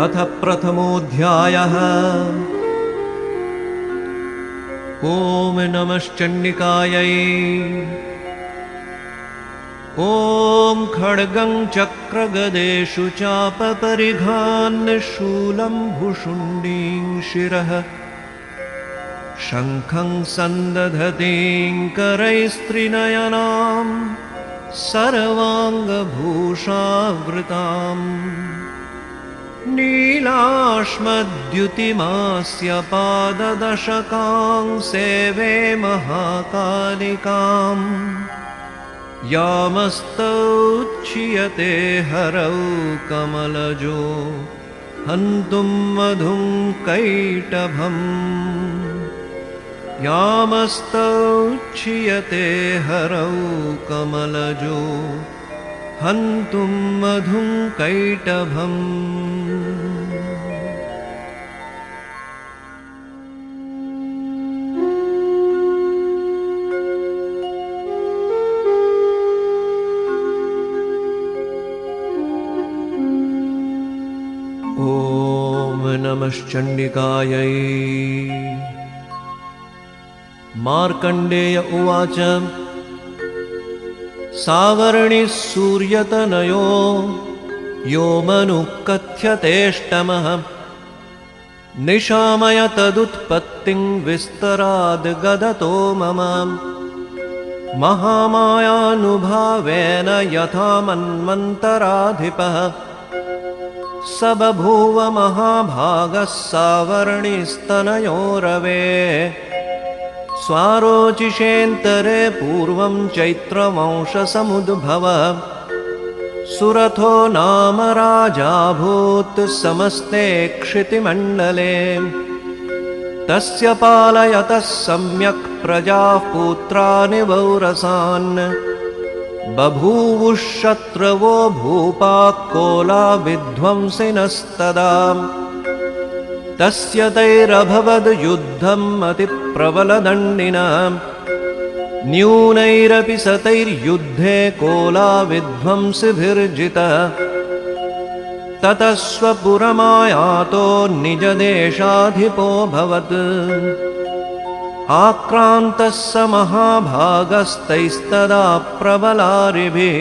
अथ प्रथमोऽध्यायः। ॐ नमश्चण्डिकायै। ॐ खड्गं चक्रगदेषु चापपरिघान् शूलं भुशुण्डीं शिरः शङ्खं सन्दधतीं करैस्त्रिनयनां सर्वाङ्गभूषावृताम् नीलाश्मद्युतिमास्य पाददशकां सेवे महाकालिकाम् यामस्तौच्छियते हरौ कमलजो हन्तुं मधुं कैटभम् यामस्तौच्छियते हरौ कमलजो हन्तुं मधुं कैटभम्। ॐ नमश्चण्डिकायै। मार्कण्डेय उवाच सावर्णिः सूर्यतनयो यो मनुः कथ्यतेष्टमः निशामय तदुत्पत्तिं विस्तराद् गदतो मम महामायानुभावेन यथा मन्वन्तराधिपः स बभूव महाभागः सावर्णिस्तनयो रवे स्वारोचिषेऽन्तरे पूर्वं चैत्रवंशसमुद्भव सुरथो नाम राजाभूत् समस्ते क्षितिमण्डले तस्य पालयतः सम्यक् प्रजाः पुत्रानि वौरसान् बभूवुः शत्रवो भूपाः कोलाविध्वंसिनस्तदा तस्य तैरभवद् युद्धम् अतिप्रबलदण्डिना न्यूनैरपि सतैर्युद्धे कोलाविध्वंसिभिर्जितः ततः स्वपुरमायातो निजदेशाधिपोऽभवत् आक्रान्तः स महाभागस्तैस्तदा प्रबलारिभिः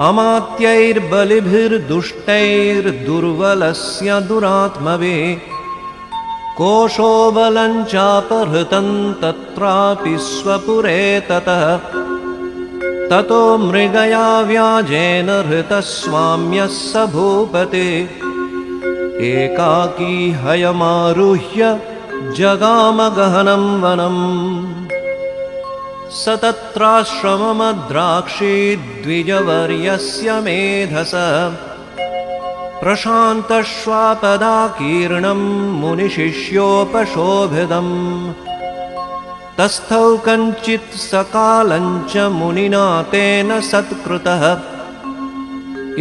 अमात्यैर्बलिभिर्दुष्टैर्दुर्बलस्य दुरात्मभिः कोशो बलं चापहृतं तत्रापि स्वपुरे ततः ततो मृगया व्याजेन हृतः स्वाम्यः स भूपते एकाकी हयमारुह्य जगाम गहनं वनम् स तत्राश्रममद्राक्षी द्विजवर्यस्य मेधसः प्रशान्तश्वापदाकीर्णं मुनिशिष्योपशोभितम् तस्थौ कञ्चित् सकालञ्च मुनिना तेन सत्कृतः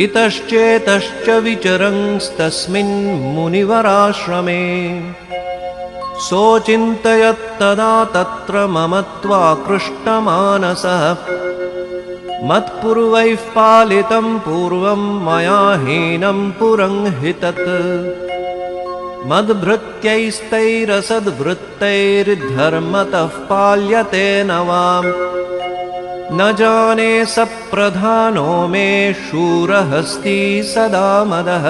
इतश्चेतश्च विचरंस्तस्मिन् मुनिवराश्रमे सोचिन्तयत्तदा तत्र ममत्वाकृष्टमानसः मत्पूर्वैः पालितं पूर्वं मया हीनं पुरं हि तत् मद्भृत्यैस्तैरसद्वृत्तैर्धर्मतः पाल्यते न वां न जाने स प्रधानो मे शूरहस्ती सदा मदः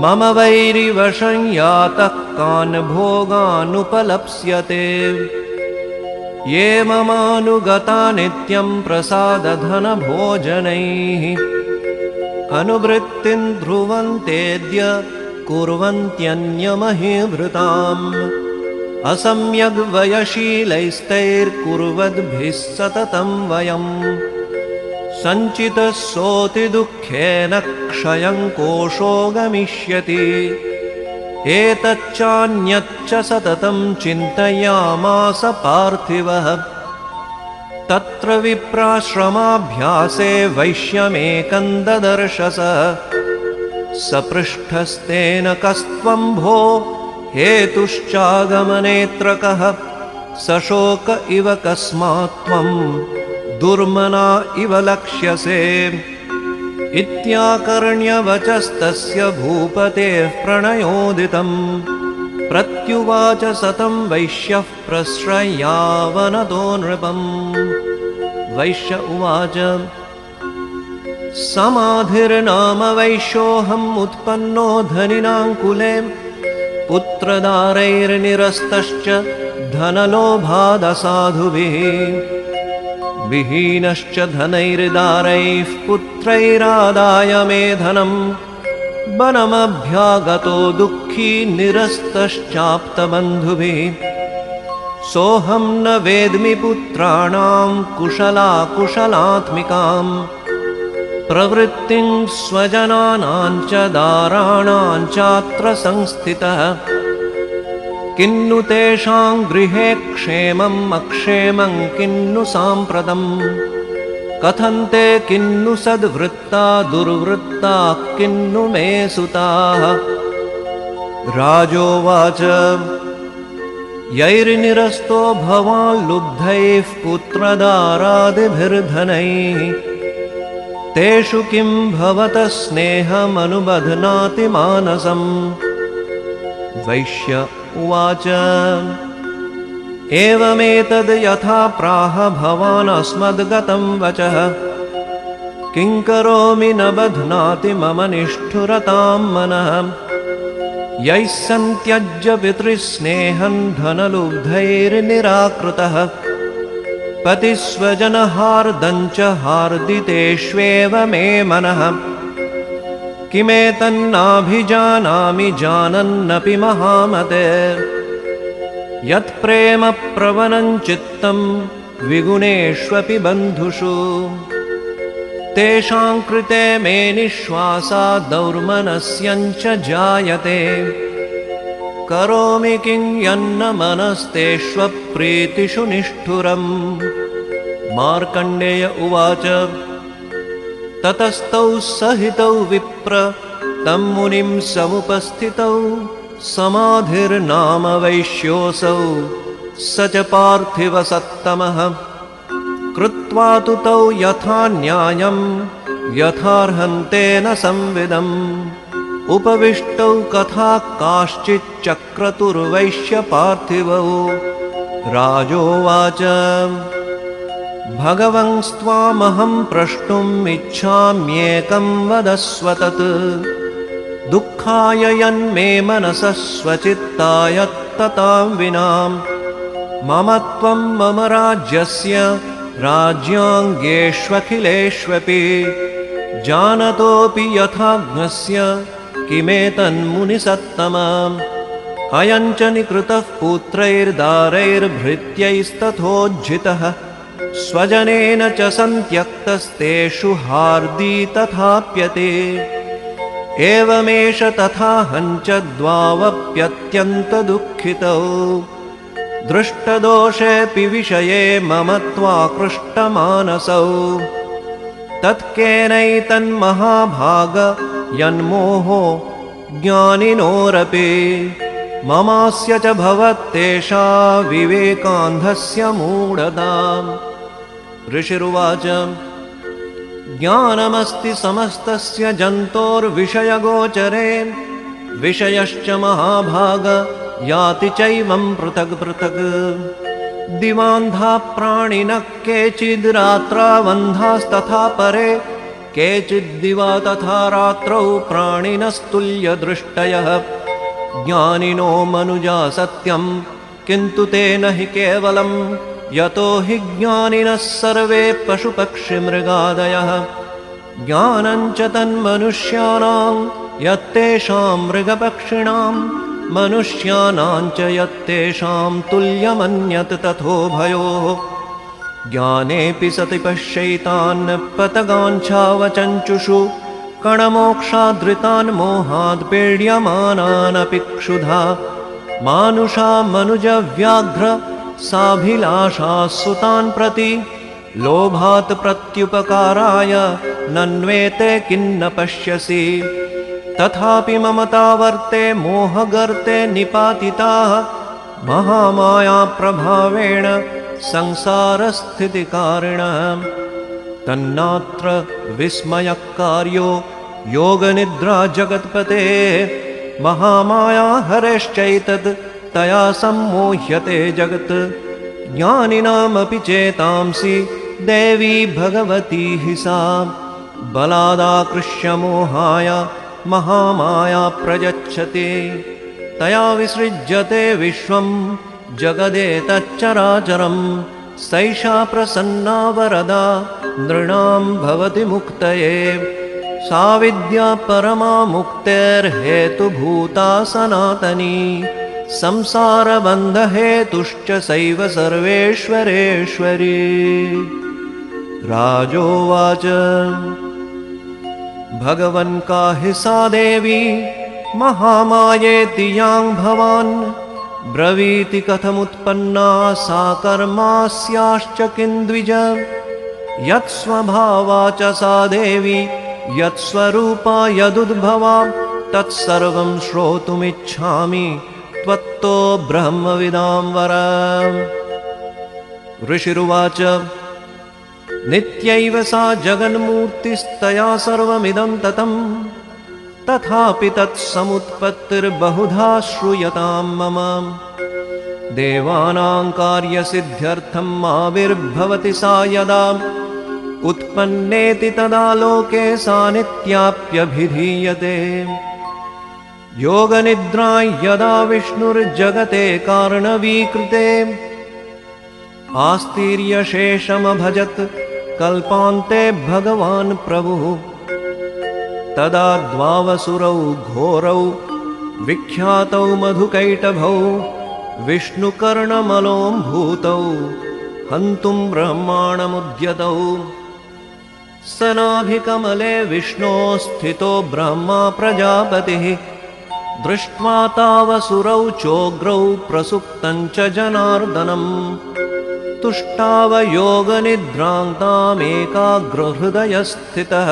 मम वैरिवशं यातः कान् भोगानुपलप्स्यते ये ममानुगता नित्यं प्रसादधनभोजनैः अनुवृत्तिं ध्रुवन्तेऽद्य कुर्वन्त्यन्यमहीभृताम् असम्यग्वयशीलैस्तैर्कुर्वद्भिः सततं वयम् सञ्चितः सोऽतिदुःखेन क्षयं कोशो गमिष्यति एतच्चान्यच्च सततं चिन्तयामास पार्थिवः तत्र विप्राश्रमाभ्यासे वैश्यमेकं ददर्शस सपृष्ठस्तेन कस्त्वं भो हेतुश्चागमनेऽत्र कः सशोक इव कस्मात् त्वं दुर्मना इव लक्ष्यसे इत्याकर्ण्यवचस्तस्य भूपतेः प्रणयोदितम् प्रत्युवाच सतं वैश्यः प्रश्रयावनतो नृपम्। वैश्य उवाच समाधिर्नाम वैश्योऽहम् उत्पन्नो धनिनां कुले पुत्रदारैर्निरस्तश्च धनलोभादसाधुभिः विहीनश्च धनैर्दारैः पुत्रैरादाय मे धनम् वनमभ्यागतो दुःखी निरस्तश्चाप्तबन्धुभिः सोऽहं न वेद्मि पुत्राणां कुशलाकुशलात्मिकाम् प्रवृत्तिं स्वजनानां च दाराणां चात्र संस्थितः किन्नु तेषां गृहे क्षेमम् अक्षेमं किन्नु साम्प्रतम् कथन्ते किन्नु सद्वृत्ता दुर्वृत्ता किन्नु मे सुताः। राजोवाच यैर्निरस्तो भवान् लुब्धैः पुत्रदारादिभिर्धनैः तेषु किं भवतः स्नेहमनुबध्नाति मानसम्। वैश्य उवाच एवमेतद् यथा प्राह भवान् अस्मद्गतं वचः किं करोमि न बध्नाति मम निष्ठुरतां मनः यैः सन्त्यज्य पितृस्नेहं धनलुब्धैर्निराकृतः पतिस्वजनहार्दं च हार्दितेष्वेव मे मनः किमेतन्नाभिजानामि जानन्नपि महामते यत्प्रेम प्रवनं चित्तं विगुणेष्वपि बन्धुषु तेषां कृते मे निःश्वासा दौर्मनस्यञ्च जायते करोमि किं यन्न मनस्तेष्वप्रीतिषु निष्ठुरम्। मार्कण्डेय उवाच ततस्तौ सहितौ विप्र तं मुनिं समुपस्थितौ समाधिर्नाम वैश्योऽसौ स च पार्थिवसत्तमः कृत्वा तु तौ यथा न्यायं यथार्हन्तेन संविदम् उपविष्टौ कथा काश्चिच्चक्रतुर्वैश्यपार्थिवौ। राजोवाच भगवंस्त्वामहं प्रष्टुम् इच्छाम्येकं वदस्व तत् दुःखाय यन्मे मनसः स्वचित्ताय ततां विनाम् मम त्वं मम राज्यस्य राज्याङ्गेष्वखिलेष्वपि जानतोऽपि यथाज्ञस्य किमेतन्मुनिसत्तमम् अयं च निकृतः पुत्रैर्दारैर्भृत्यैस्तथोज्झितः स्वजनेन च सन्त्यक्तस्तेषु हार्दी तथाप्यते एवमेष तथाहञ्च द्वावप्यत्यन्तदुःखितौ दृष्टदोषेऽपि विषये मम त्वाकृष्टमानसौ तत्केनैतन्महाभाग यन्मोहो ज्ञानिनोरपि ममास्य च भवत्तेषा विवेकान्धस्य मूढताम्। ऋषिरुवाच ज्ञानमस्ति समस्तस्य जन्तोर्विषयगोचरे विषयश्च महाभाग याति चैवं पृथक् पृथक् दिवान्धा प्राणिनः केचिद् रात्रावन्धास्तथा परे केचिद्दिवा तथा रात्रौ प्राणिनस्तुल्यदृष्टयः ज्ञानिनो मनुजा सत्यं किन्तु तेन हि केवलं यतो हि ज्ञानिनः सर्वे पशुपक्षिमृगादयः ज्ञानं च तन्मनुष्याणां यत्तेषां मृगपक्षिणां मनुष्याणां च यत्तेषां तुल्यमन्यत् तथोभयोः ज्ञानेऽपि सति पश्यैतान् पतगाञ्छावचञ्चुषु कणमोक्षादृतान् मोहाद् पीड्यमानानपि क्षुधा मानुषा मनुजव्याघ्र साभिलाषा सुतान् प्रति लोभात् प्रत्युपकाराय नन्वेते किन्न पश्यसि तथापि ममतावर्ते मोहगर्ते निपातिताः महामाया प्रभावेण संसारस्थितिकारिणः तन्नात्र विस्मयकार्यो योगनिद्रा जगत्पते महामाया हरेश्चैतत् तया सम्मोह्यते जगत् ज्ञानिनामपि चेतांसि देवी भगवती हि सा बलादाकृष्य मोहाय महामाया प्रयच्छति तया विसृज्यते विश्वं जगदेतच्चराचरं सैषा प्रसन्ना वरदा नृणां भवति मुक्तये सा विद्या परमा मुक्तेर्हेतुभूता सनातनी संसारबन्धहेतुश्च सैव सर्वेश्वरेश्वरी राजोवाच भगवन् का हि सा देवी महामायेति यां भवान् ब्रवीति कथमुत्पन्ना सा कर्मास्याश्च किन्द्विज यत्स्वभावा च सा देवी यत्स्वरूपा यदुद्भवा तत्सर्वं श्रोतुमिच्छामि त्वत्तो ब्रह्मविदां वर ऋषिरुवाच नित्यैव सा जगन्मूर्तिस्तया सर्वमिदं ततं तथापि तत्समुत्पत्तिर्बहुधा श्रूयतां मम देवानां कार्यसिद्ध्यर्थम् आविर्भवति सा यदा उत्पन्नेति तदा लोके सा नित्याप्यभिधीयते योगनिद्रां यदा विष्णुर्जगते कारणवीकृते आस्तीर्यशेषमभजत् कल्पान्ते भगवान् प्रभुः तदा द्वावसुरौ घोरौ विख्यातौ मधुकैटभौ विष्णुकर्णमलोऽम्भूतौ हन्तुं ब्रह्माणमुद्यतौ सनाभिकमले विष्णो स्थितो ब्रह्मा प्रजापतिः दृष्ट्वा तावसुरौ चोग्रौ प्रसुप्तं च जनार्दनम् तुष्टावयोगनिद्रान्तामेकाग्रहृदयस्थितः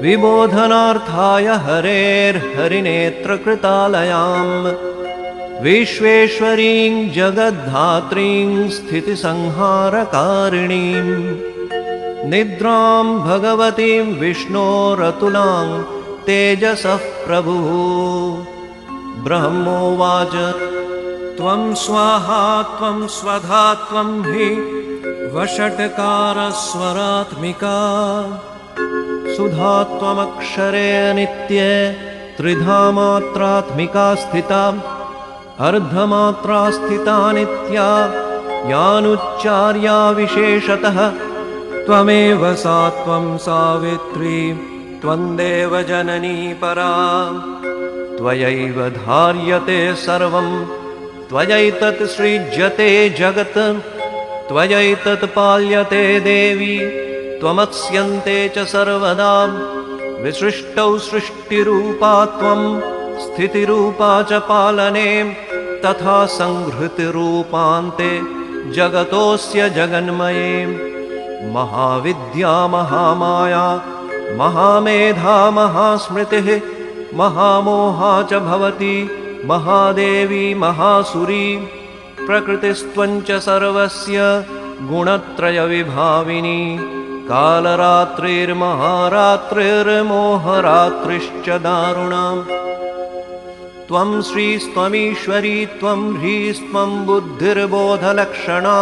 विबोधनार्थाय हरेर्हरिनेत्रकृतालयाम् विश्वेश्वरीं जगद्धात्रीं स्थितिसंहारकारिणीम् निद्रां भगवतीं विष्णोरतुलां तेजसः प्रभुः ब्रह्मोवाच त्वं स्वाहा त्वं स्वधा त्वं हि वषट्कारस्वरात्मिका सुधा त्वमक्षरे नित्ये त्रिधा मात्रात्मिका स्थिता अर्धमात्रा स्थिता नित्या यानुच्चार्या विशेषतः त्वमेव सा त्वं सावित्री त्वं देवजननी परा त्वयैव धार्यते सर्वं त्वयैतत् सृज्यते जगत् त्वयैतत् पाल्यते देवी त्वमत्स्यन्ते च सर्वदा विसृष्टौ सृष्टिरूपा त्वं स्थितिरूपा च पालने तथा संहृतिरूपान्ते जगतोऽस्य जगन्मये महाविद्या महामाया महामेधा महास्मृतिः महामोहा च भवति महादेवी महासुरी प्रकृतिस्त्वं च सर्वस्य गुणत्रयविभाविनी कालरात्रिर्महारात्रिर्मोहरात्रिश्च दारुणा त्वं श्रीस्त्वमीश्वरी त्वं ह्रीस्त्वं बुद्धिर्बोधलक्षणा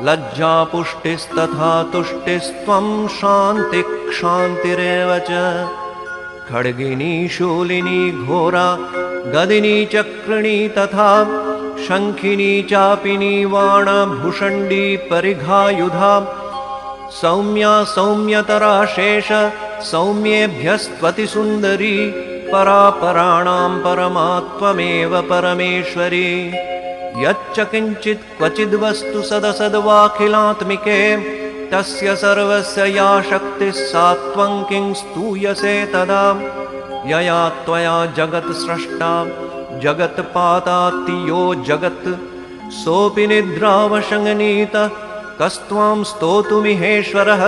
लज्जा पुष्टिस्तथा तुष्टिस्त्वं शान्तिक्षान्तिरेव च खड्गिनी शूलिनी घोरा गदिनी चक्रिणी तथा शङ्खिनी चापिनी वाणभुषण्डी परिघायुधा सौम्या सौम्यतरा शेष सौम्येभ्यस्त्वतिसुन्दरी परापराणां परमा परमेश्वरी यच्च किञ्चित् क्वचिद्वस्तु सदसद्वाखिलात्मिके तस्य सर्वस्य या शक्तिः सा त्वं किं स्तूयसे तदा यया त्वया जगत् स्रष्टा जगत्पाताति यो जगत् सोऽपि निद्रावशङ्गनीतः कस्त्वां स्तोतुमिहेश्वरः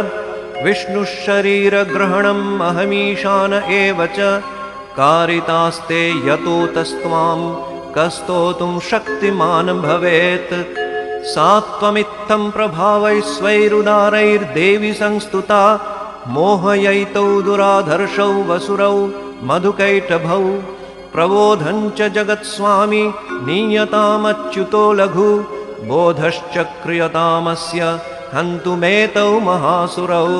विष्णुः शरीरग्रहणम् अहमीशान एव च कारितास्ते यतोतस्त्वां कस्तोतुं शक्तिमान् भवेत् सा त्वमित्थं प्रभावैश्वैरुदारैर्देवि संस्तुता मोहयैतौ दुराधर्षौ वसुरौ मधुकैटभौ प्रबोधं च जगत्स्वामी नीयतामच्युतो लघु बोधश्च क्रियतामस्य हन्तुमेतौ महासुरौ।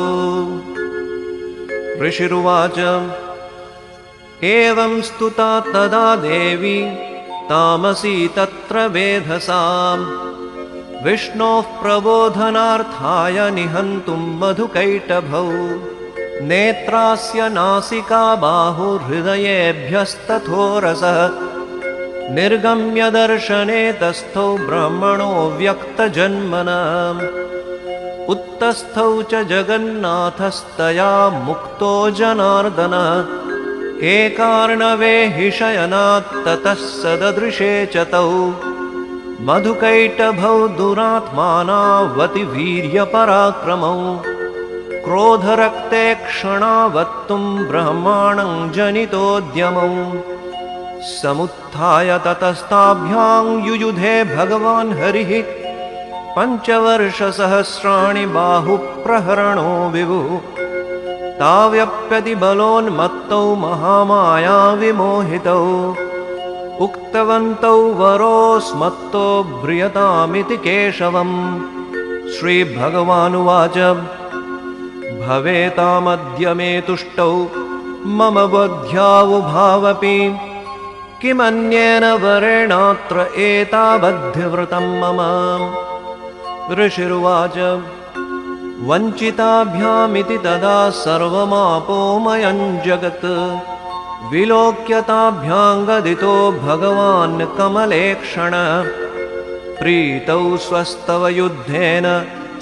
ऋषिरुवाच एवं स्तुता तदा देवी तामसी तत्र वेधसाम् विष्णोः प्रबोधनार्थाय निहन्तुं मधुकैटभौ नेत्रास्य नासिका बाहुर्हृदयेभ्यस्तथोरसः निर्गम्य दर्शने तस्थौ ब्रह्मणो व्यक्तजन्मनः उत्तस्थौ च जगन्नाथस्तया मुक्तो जनार्दनः एकार्णवे हि शयनात् ततः सददृशे च तौ मधुकैटभौ दुरात्मानावति वीर्यपराक्रमौ क्रोधरक्ते क्षणावत्तुं ब्रह्माणं जनितोद्यमौ समुत्थाय ततस्ताभ्यां युयुधे भगवान् हरिः पञ्चवर्षसहस्राणि बाहुप्रहरणो विभुः ताव्यप्यति बलोन्मत्तौ महामाया विमोहितौ उक्तवन्तौ वरोऽस्मत्तो भ्रियतामिति केशवम् श्रीभगवानुवाच भवेतामद्य मे तुष्टौ मम वध्यावुभावपि किमन्येन वरेणात्र एतावद्धिवृतं मम। ऋषिरुवाच वञ्चिताभ्यामिति तदा सर्वमापोमयं जगत् विलोक्यताभ्यां गदितो भगवान् कमलेक्षण प्रीतौ स्वस्तव युद्धेन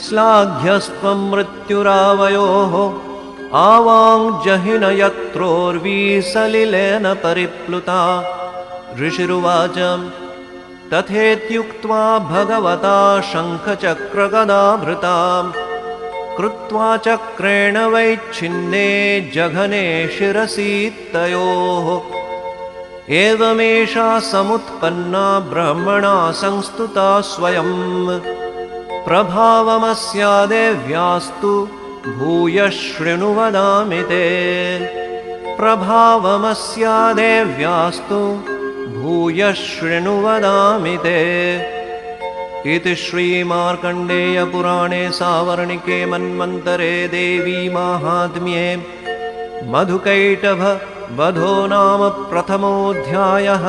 श्लाघ्यस्त्वं मृत्युरावयोः आवां जहिन यत्रोर्वी सलिलेन परिप्लुता। ऋषिरुवाच तथेत्युक्त्वा भगवता शङ्खचक्रगदाभृता कृत्वा चक्रेण वैच्छिन्ने जघने शिरसि तयोः एवमेषा समुत्पन्ना ब्रह्मणा संस्तुता स्वयं प्रभावमस्या देव्यास्तु भूयः शृणु वदामि ते प्रभावमस्या देव्यास्तु भूयः शृणु वदामि ते। इति श्रीमार्कण्डेयपुराणे सावर्णिके मन्वन्तरे देवी माहात्म्ये मधुकैटभ वधो नाम प्रथमोऽध्यायः।